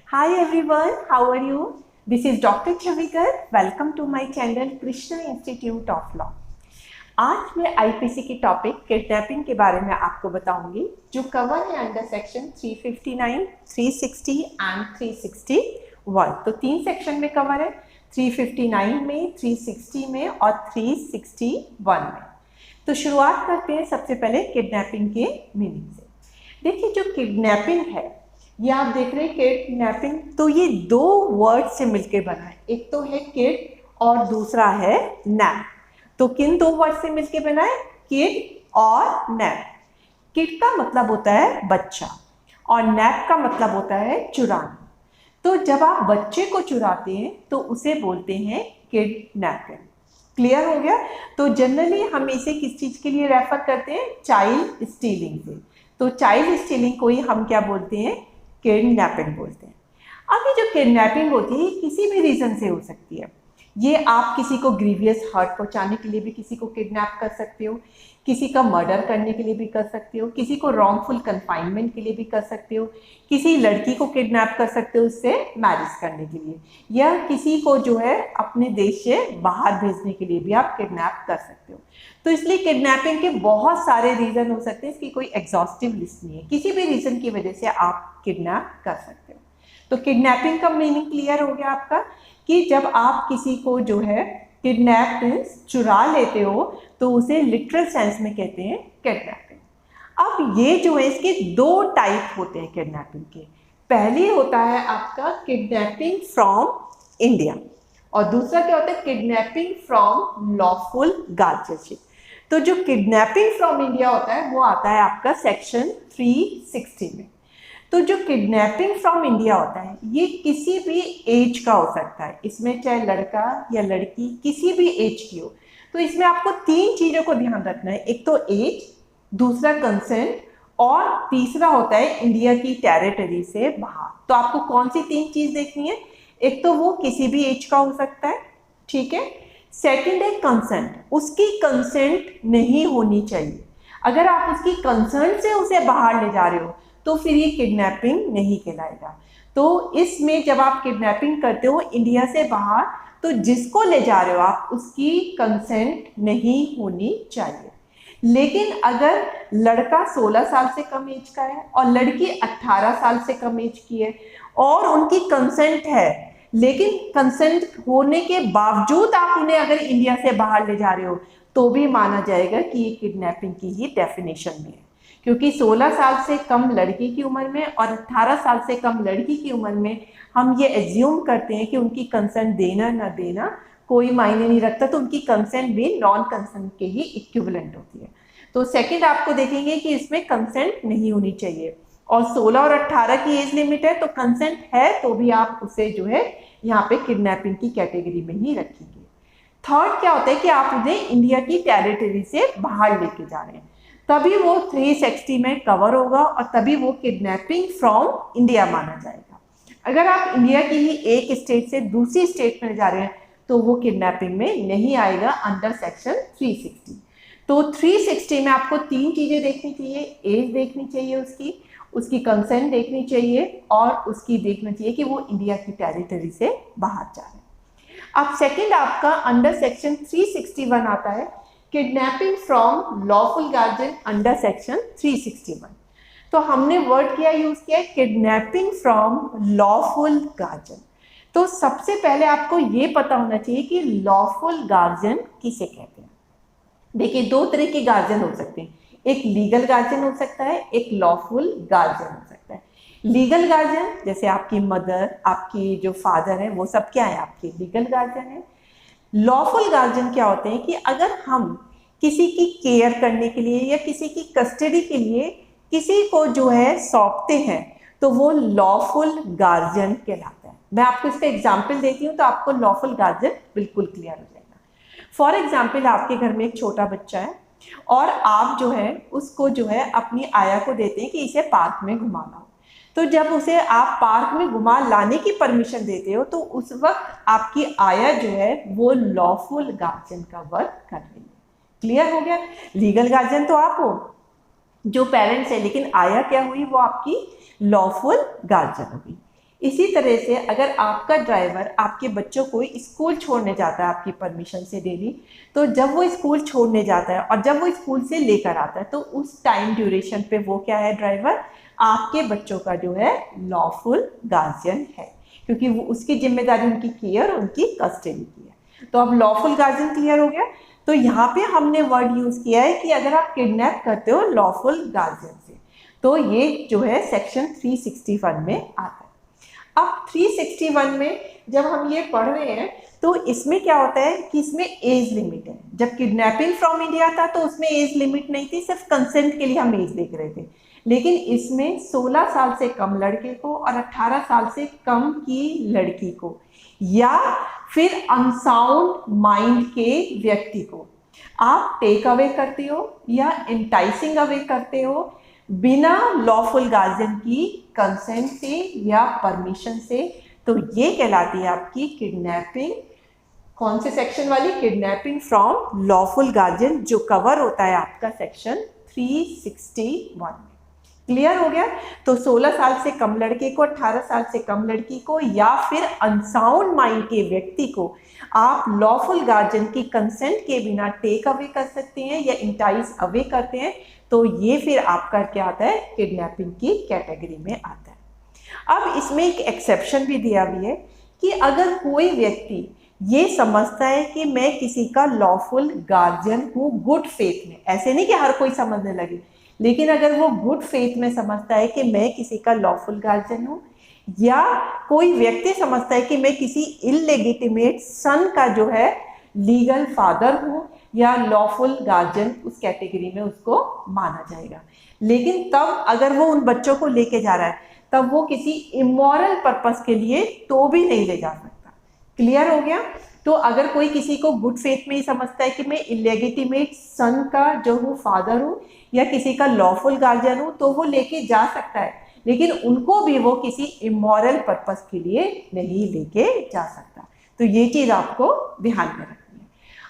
Hi everyone, how are you? This is Dr. Chavikar. Welcome to my channel Krishna Institute of Law. आज मैं IPC की topic kidnapping के बारे में आपको बताऊंगी जो कवर है अंडर सेक्शन 359, 360 एंड 361। तो 3 सेक्शन में कवर है, 359 में, 360 में और 361 में। तो शुरुआत करते हैं सबसे पहले किडनैपिंग के मीनिंग से। देखिए जो किडनैपिंग है, ये आप देख रहे हैं किडनैपिंग, तो ये 2 वर्ड से मिलके बना है। एक तो है किड और दूसरा है नैप। तो किन 2 वर्ड से मिलके बना है? किड और नैप। किड का मतलब होता है बच्चा और नैप का मतलब होता है चुराना। तो जब आप बच्चे को चुराते हैं तो उसे बोलते हैं किडनैपिंग। क्लियर हो गया? तो जनरली हम इसे किस चीज के लिए रेफर करते हैं? चाइल्ड स्टीलिंग से। तो चाइल्ड स्टीलिंग को ही हम क्या बोलते हैं? किडनैपिंग बोलते हैं। अब ये जो किडनैपिंग होती है किसी भी रीजन से हो सकती है। ये आप किसी को ग्रीवियस हर्ट पहुंचाने के लिए भी किसी को किडनैप कर सकते हो, किसी का मर्डर करने के लिए भी कर सकते हो, किसी को रॉन्गफुल कन्फाइनमेंट के लिए भी कर सकते हो, किसी लड़की को किडनैप कर सकते हो उससे मैरिज करने के लिए, या किसी को जो है अपने देश से बाहर भेजने के लिए भी आप किडनैप कर सकते हो। तो इसलिए किडनैपिंग के बहुत सारे रीजन हो सकते हैं, इसकी कोई एग्जॉस्टिव लिस्ट नहीं है। किसी भी रीजन की वजह से आप किडनैप कर सकते हो। तो किडनैपिंग का मीनिंग क्लियर हो गया आपका कि जब आप किसी को जो है किडनैप मीन्स चुरा लेते हो तो उसे लिटरल सेंस में कहते हैं किडनैपिंग। अब ये जो है इसके 2 टाइप होते हैं किडनैपिंग के। पहली होता है आपका किडनैपिंग फ्रॉम इंडिया और दूसरा क्या होता है? Kidnapping from lawful guardianship. तो जो किडनैपिंग फ्रॉम इंडिया होता है वो आता है आपका सेक्शन 360 में। तो जो किडनैपिंग फ्रॉम इंडिया होता है ये किसी भी एज का हो सकता है, इसमें चाहे लड़का या लड़की किसी भी एज की हो। तो इसमें आपको 3 चीज़ों को ध्यान रखना है। एक तो एज, दूसरा कंसेंट और तीसरा होता है इंडिया की टेरिटरी से बाहर। तो आपको कौन सी 3 चीज़ देखनी है? एक तो वो किसी भी एज का हो सकता है, ठीक है। सेकंड है कंसेंट, उसकी कंसेंट नहीं होनी चाहिए। अगर आप उसकी कंसेंट से उसे बाहर ले जा रहे हो तो फिर ये किडनैपिंग नहीं कहलाएगा। तो इसमें जब आप किडनैपिंग करते हो इंडिया से बाहर, तो जिसको ले जा रहे हो आप उसकी कंसेंट नहीं होनी चाहिए। लेकिन अगर लड़का 16 साल से कम एज का है और लड़की 18 साल से कम एज की है और उनकी कंसेंट है, लेकिन कंसेंट होने के बावजूद आप उन्हें अगर इंडिया से बाहर ले जा रहे हो तो भी माना जाएगा कि ये किडनैपिंग की ही डेफिनेशन में है। क्योंकि 16 साल से कम लड़की की उम्र में और 18 साल से कम लड़की की उम्र में हम ये एज्यूम करते हैं कि उनकी कंसेंट देना ना देना कोई मायने नहीं रखता, तो उनकी कंसेंट भी नॉन कंसेंट के ही इक्विवेलेंट होती है। तो सेकंड आपको देखेंगे कि इसमें कंसेंट नहीं होनी चाहिए और 16 और 18 की एज लिमिट है, तो कंसेंट है तो भी आप उसे जो है यहाँ पे किडनैपिंग की कैटेगरी में ही रखेंगे। थर्ड क्या होता है कि आप उन्हें इंडिया की टेरिटरी से बाहर लेके जा रहे हैं, तभी वो 360 में कवर होगा और तभी वो किडनैपिंग फ्रॉम इंडिया माना जाएगा। अगर आप इंडिया की ही एक स्टेट से दूसरी स्टेट में जा रहे हैं तो वो किडनैपिंग में नहीं आएगा अंडर सेक्शन 360। तो 360 में आपको 3 चीज़ें देखनी चाहिए। एज देखनी चाहिए उसकी कंसेंट देखनी चाहिए और उसकी देखना चाहिए कि वो इंडिया की टेरिटरी से बाहर जा रहे हैं। अब सेकेंड आपका अंडर सेक्शन 361 आता है kidnapping from lawful guardian under section 361। तो हमने वर्ड क्या यूज किया है? Kidnapping from lawful guardian. तो सबसे पहले आपको ये पता होना चाहिए कि लॉफुल गार्जियन किसे कहते हैं। देखिए 2 तरह के गार्जियन हो सकते हैं, एक लीगल गार्जियन हो सकता है, एक लॉफुल गार्जियन हो सकता है। लीगल गार्जियन जैसे आपकी मदर, आपकी जो फादर है, वो सब क्या है? आपके लीगल गार्जियन है। लॉफुल गार्जियन क्या होते हैं कि अगर हम किसी की केयर करने के लिए या किसी की कस्टडी के लिए किसी को जो है सौंपते हैं तो वो लॉफुल गार्जियन कहलाता है। मैं आपको इसका एग्जाम्पल देती हूँ तो आपको लॉफुल गार्जियन बिल्कुल क्लियर हो जाएगा। फॉर एग्जाम्पल आपके घर में एक छोटा बच्चा है और आप जो है उसको जो है अपनी आया को देते हैं कि इसे पार्क में घुमा लाओ। तो जब उसे आप पार्क में घुमा लाने की परमिशन देते हो तो उस वक्त आपकी आया जो है वो लॉफुल गार्जियन का वर्क कर रही है। क्लियर हो गया? लीगल गार्जियन तो आप हो जो पेरेंट्स है, लेकिन आया क्या हुई? वो आपकी लॉफुल गार्जियन हुई। इसी तरह से अगर आपका ड्राइवर आपके बच्चों को स्कूल छोड़ने जाता है आपकी परमिशन से डेली, तो जब वो स्कूल छोड़ने जाता है और जब वो स्कूल से लेकर आता है तो उस टाइम ड्यूरेशन पे वो क्या है, ड्राइवर आपके बच्चों का जो है लॉफुल गार्जियन है, क्योंकि वो उसकी जिम्मेदारी उनकी केयर, उनकी कस्टडी की है। तो अब लॉफुल गार्जियन क्लियर हो गया। तो यहाँ पे हमने वर्ड यूज किया है कि अगर आप किडनैप करते हो लॉफुल गार्जियन से, तो ये जो है सेक्शन 361 में आता है। अब 361 में जब हम ये पढ़ रहे हैं तो इसमें क्या होता है कि इसमें एज लिमिट है। जब किडनैपिंग फ्रॉम इंडिया था तो उसमें एज लिमिट नहीं थी, सिर्फ कंसेंट के लिए हम एज देख रहे थे। लेकिन इसमें 16 साल से कम लड़के को और 18 साल से कम की लड़की को या फिर अनसाउंड माइंड के व्यक्ति को आप टेक अवे करते हो या इंटाइसिंग अवे करते हो बिना लॉफुल गार्जियन की कंसेंट से या परमिशन से, तो ये कहलाती है आपकी किडनैपिंग। कौन से सेक्शन वाली? किडनैपिंग फ्रॉम लॉफुल गार्जियन, जो कवर होता है आपका सेक्शन 361 में। क्लियर हो गया? तो 16 साल से कम लड़के को, 18 साल से कम लड़की को या फिर अनसाउंड माइंड के व्यक्ति को आप लॉफुल गार्जियन की कंसेंट के बिना टेक अवे कर सकते हैं या इंटाइस अवे करते हैं, तो ये फिर आपका क्या आता है, किडनैपिंग की कैटेगरी में आता है। अब इसमें एक एक्सेप्शन भी दिया भी है कि अगर कोई व्यक्ति ये समझता है कि मैं किसी का लॉफुल गार्जियन हूँ गुड फेथ में, ऐसे नहीं कि हर कोई समझने लगे, लेकिन अगर वो गुड फेथ में समझता है कि मैं किसी का लॉफुल गार्जियन हूँ, या कोई व्यक्ति समझता है कि मैं किसी इलेजिटिमेट सन का जो है लीगल फादर हूँ या लॉफुल गार्जियन, उस कैटेगरी में उसको माना जाएगा। लेकिन तब अगर वो उन बच्चों को लेके जा रहा है तब वो किसी इमोरल पर्पस के लिए तो भी नहीं ले जा सकता। क्लियर हो गया? तो अगर कोई किसी को गुड फेथ में ही समझता है कि मैं इलेजिटिमेट सन का जो हूँ फादर हूँ या किसी का लॉफुल गार्जियन हूँ, तो वो लेके जा सकता है, लेकिन उनको भी वो किसी इमोरल पर्पस के लिए नहीं लेके जा सकता। तो ये चीज़ आपको ध्यान में रखनी है।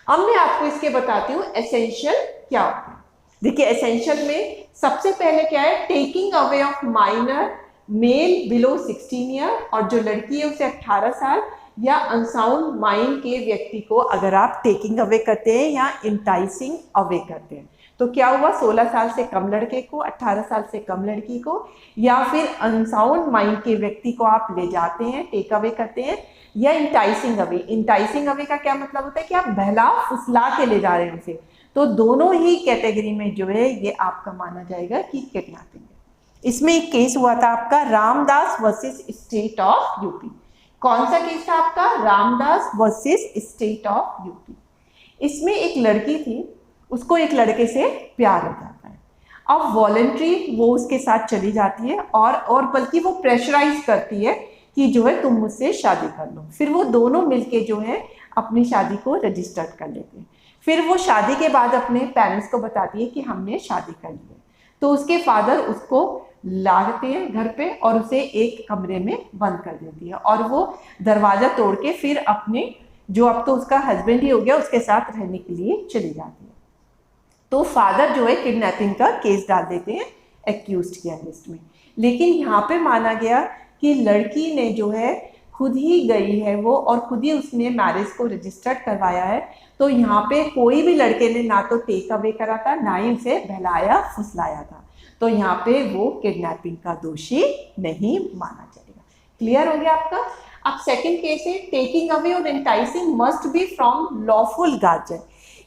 अब मैं आपको इसके बताती हूँ एसेंशियल क्या होता है। देखिए एसेंशियल में सबसे पहले क्या है, taking away of minor male below 16 year, और जो लड़की है उसे 18 साल या अनसाउंड माइंड के व्यक्ति को अगर आप टेकिंग अवे करते हैं या इंटाइसिंग अवे करते हैं, तो क्या हुआ, 16 साल से कम लड़के को, 18 साल से कम लड़की को या फिर अनसाउंड माइंड के व्यक्ति को आप ले जाते हैं, टेक अवे करते हैं, या इंटाइसिंग अवे। इंटाइसिंग अवे का क्या मतलब होता है कि आप बहला फुसला के ले जा रहे हैं उसे, तो दोनों ही कैटेगरी में जो है ये आपका माना जाएगा कि किडनैपिंग है। इसमें एक केस हुआ था आपका Ramdas versus state of UP. कौन सा केस था आपका? Ramdas versus state of UP. इसमें एक लड़की थी, उसको एक लड़के से प्यार हो जाता है। अब वॉलंटरी वो उसके साथ चली जाती है और बल्कि वो प्रेशराइज करती है कि जो है तुम मुझसे शादी कर लो। फिर वो दोनों मिलके जो है अपनी शादी को रजिस्टर्ड कर लेते हैं। फिर वो शादी के बाद अपने पेरेंट्स को बताती है कि हमने शादी कर ली है। तो उसके फादर उसको लाते हैं घर पे और उसे एक कमरे में बंद कर देती है और वो दरवाज़ा तोड़ के फिर अपने जो अब तो उसका हस्बैंड ही हो गया उसके साथ रहने के लिए चली जाती है। तो फादर जो है किडनैपिंग का केस डाल देते हैं एक्यूज्ड के अगेंस्ट में। लेकिन यहाँ पे माना गया कि लड़की ने जो है खुद ही गई है वो और खुद ही उसने मैरिज को रजिस्टर्ड करवाया है। तो यहाँ पे कोई भी लड़के ने ना तो टेक अवे करा था ना ही उसे बहलाया फुसलाया था, तो यहाँ पे वो किडनैपिंग का दोषी नहीं माना जाएगा। क्लियर हो गया आपका? अब सेकंड केस है टेकिंग अवे और enticing must be from lawful guardian,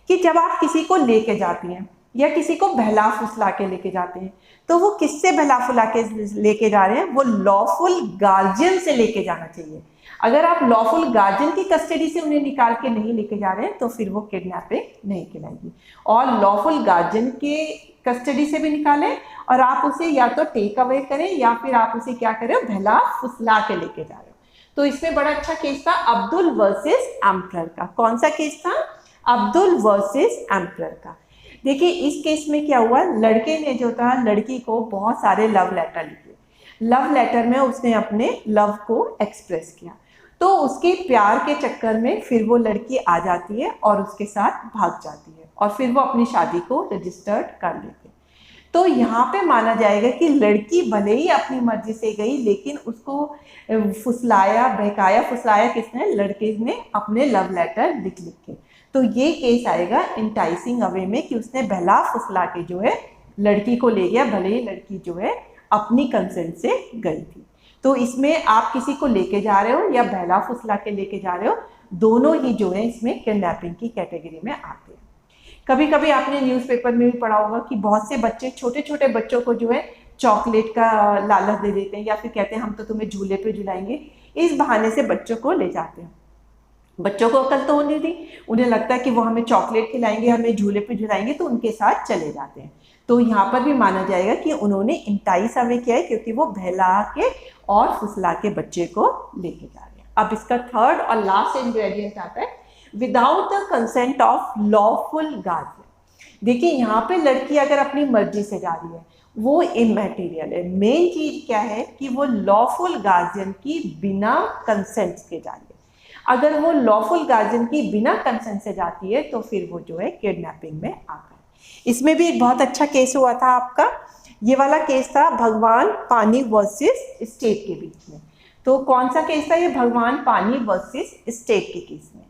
कि जब आप किसी को लेके जाती हैं या किसी को बहला फुसला के लेके जाते हैं तो वो किससे बहला फुला के लेके जा रहे हैं? वो लॉफुल गार्जियन से लेके जाना चाहिए। अगर आप लॉफुल गार्जियन की कस्टडी से उन्हें निकाल के नहीं लेके जा रहे हैं तो फिर वो किडनैपिंग नहीं कहलाएगी। और लॉफुल गार्जियन के कस्टडी से भी निकालें और आप उसे या तो टेक अवे करें या फिर आप उसे क्या करें, बहला फुसला के लेके जा रहे हो। तो इसमें बड़ा अच्छा केस था अब्दुल वर्सेस एम्परर का। कौन सा केस था? अब्दुल वर्सेस एम्परर का। देखिए इस केस में क्या हुआ, लड़के ने जो था लड़की को बहुत सारे लव लेटर लिखे। लव लेटर में उसने अपने लव को एक्सप्रेस किया, तो उसके प्यार के चक्कर में फिर वो लड़की आ जाती है और उसके साथ भाग जाती है और फिर वो अपनी शादी को रजिस्टर्ड कर लेते हैं। तो यहाँ पे माना जाएगा कि लड़की भले ही अपनी मर्जी से गई, लेकिन उसको फुसलाया, बहकाया फुसलाया किसने? लड़के ने अपने लव लेटर लिख लिख के। तो ये केस आएगा इंटाइसिंग अवे में, कि उसने बहला फुसला के जो है लड़की को ले गया, भले ही लड़की जो है अपनी कंसेंट से गई थी। तो इसमें आप किसी को लेके जा रहे हो या बहला फुसला के लेके जा रहे हो, दोनों ही जो है इसमें किडनैपिंग की कैटेगरी में आते हैं। कभी कभी आपने न्यूज़पेपर में भी पढ़ा होगा कि बहुत से बच्चे, छोटे छोटे बच्चों को जो है चॉकलेट का लालच दे देते हैं, या फिर कहते हैं हम तो तुम्हें झूले पे झुलाएंगे। इस बहाने से बच्चों को ले जाते हैं। बच्चों को अकल तो होनी थी, उन्हें लगता है कि वो हमें चॉकलेट खिलाएंगे, हमें झूले पे झुलाएंगे, तो उनके साथ चले जाते हैं। तो यहाँ पर भी माना जाएगा कि उन्होंने इंटाइस अवे किया है, क्योंकि वो बहला के और फुसला के बच्चे को लेके जा रहे हैं। अब इसका थर्ड और लास्ट इंग्रेडिएंट आता है without the consent of lawful guardian. देखिए यहाँ पे लड़की अगर अपनी मर्जी से जा रही है वो इमैटेरियल है। मेन चीज क्या है कि वो लॉफुल गार्जियन की बिना कंसेंट के जा रही है। अगर वो लॉफुल गार्जियन की बिना कंसेंट से जाती है तो फिर वो जो है किडनैपिंग में आता है। इसमें भी एक बहुत अच्छा केस हुआ था आपका, ये वाला केस था भगवान पानी वर्सेस स्टेट के बीच में। तो कौन सा केस था ये? भगवान पानी वर्सेस स्टेट के केस में।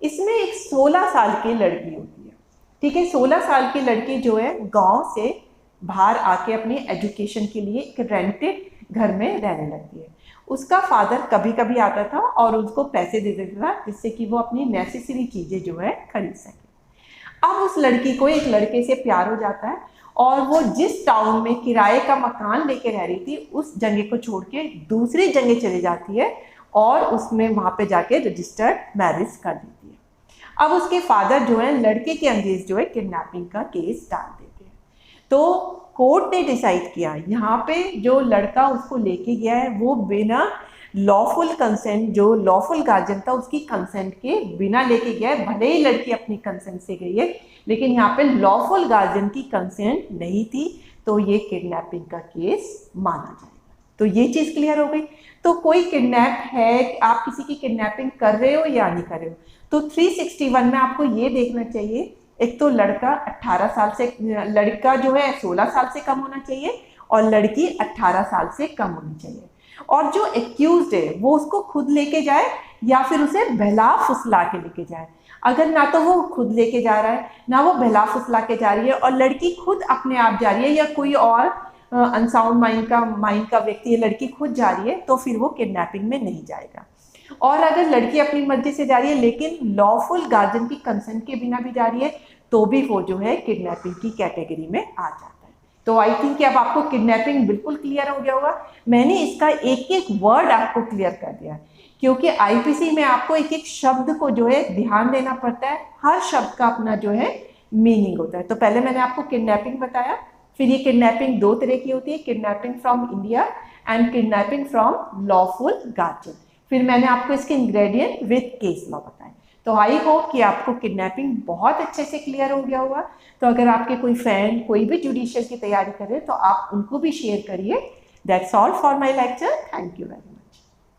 इसमें एक 16 साल की लड़की होती है, ठीक है। 16 साल की लड़की जो है गांव से बाहर आके अपनी एजुकेशन के लिए एक रेंटेड घर में रहने लगती है। उसका फादर कभी कभी आता था और उसको पैसे दे देता था जिससे कि वो अपनी नेसेसरी चीज़ें जो है खरीद सके। अब उस लड़की को एक लड़के से प्यार हो जाता है और वो जिस टाउन में किराए का मकान लेके रह रही थी उस जगह को छोड़ के दूसरी जगह चली जाती है और उसमें वहाँ पे जाके रजिस्टर्ड मैरिज कर देती है। अब उसके फादर जो है लड़के के अंगेज जो है किडनैपिंग का केस डाल देते हैं। तो कोर्ट ने डिसाइड किया यहाँ पे जो लड़का उसको लेके गया है वो बिना लॉफुल कंसेंट, जो लॉफुल गार्जियन था उसकी कंसेंट के बिना लेके गया है। भले ही लड़की अपनी कंसेंट से गई है लेकिन यहाँ पे लॉफुल गार्जियन की कंसेंट नहीं थी, तो ये किडनैपिंग का केस माना जाएगा। तो ये चीज़ क्लियर हो गई। तो कोई किडनैप है, आप किसी की किडनैपिंग कर रहे हो या नहीं कर रहे हो, तो 361 में आपको ये देखना चाहिए, एक तो लड़का 18 साल से, लड़का जो है 16 साल से कम होना चाहिए और लड़की 18 साल से कम होनी चाहिए। और जो एक्यूज्ड है वो उसको खुद लेके जाए या फिर उसे बहला फुसला के लेके जाए। अगर ना तो वो खुद लेके जा रहा है ना वो बहला फुसला के जा रही है और लड़की खुद अपने आप जा रही है या कोई और अनसाउंड माइंड का व्यक्ति है, लड़की खुद जा रही है, तो फिर वो किडनैपिंग में नहीं जाएगा। और अगर लड़की अपनी मर्जी से जा रही है लेकिन लॉफुल गार्जियन की कंसेंट के बिना भी जा रही है तो भी वो जो है किडनैपिंग की कैटेगरी में आ जाता है। तो आई थिंक कि अब आपको किडनैपिंग बिल्कुल क्लियर हो गया होगा। मैंने इसका एक एक वर्ड आपको क्लियर कर दिया है क्योंकि आईपीसी में आपको एक एक शब्द को जो है ध्यान देना पड़ता है, हर शब्द का अपना जो है मीनिंग होता है। तो पहले मैंने आपको किडनैपिंग बताया, फिर ये किडनैपिंग दो तरह की होती है, kidnapping from India and kidnapping from lawful guardian. फिर मैंने आपको इसके इंग्रेडिएंट विद केस लॉ बताए। तो आई होप कि आपको किडनैपिंग बहुत अच्छे से क्लियर हो गया होगा। तो अगर आपके कोई फ्रेंड कोई भी जुडिशियल की तैयारी करे तो आप उनको भी शेयर करिए। That's all for my lecture. Thank you very much.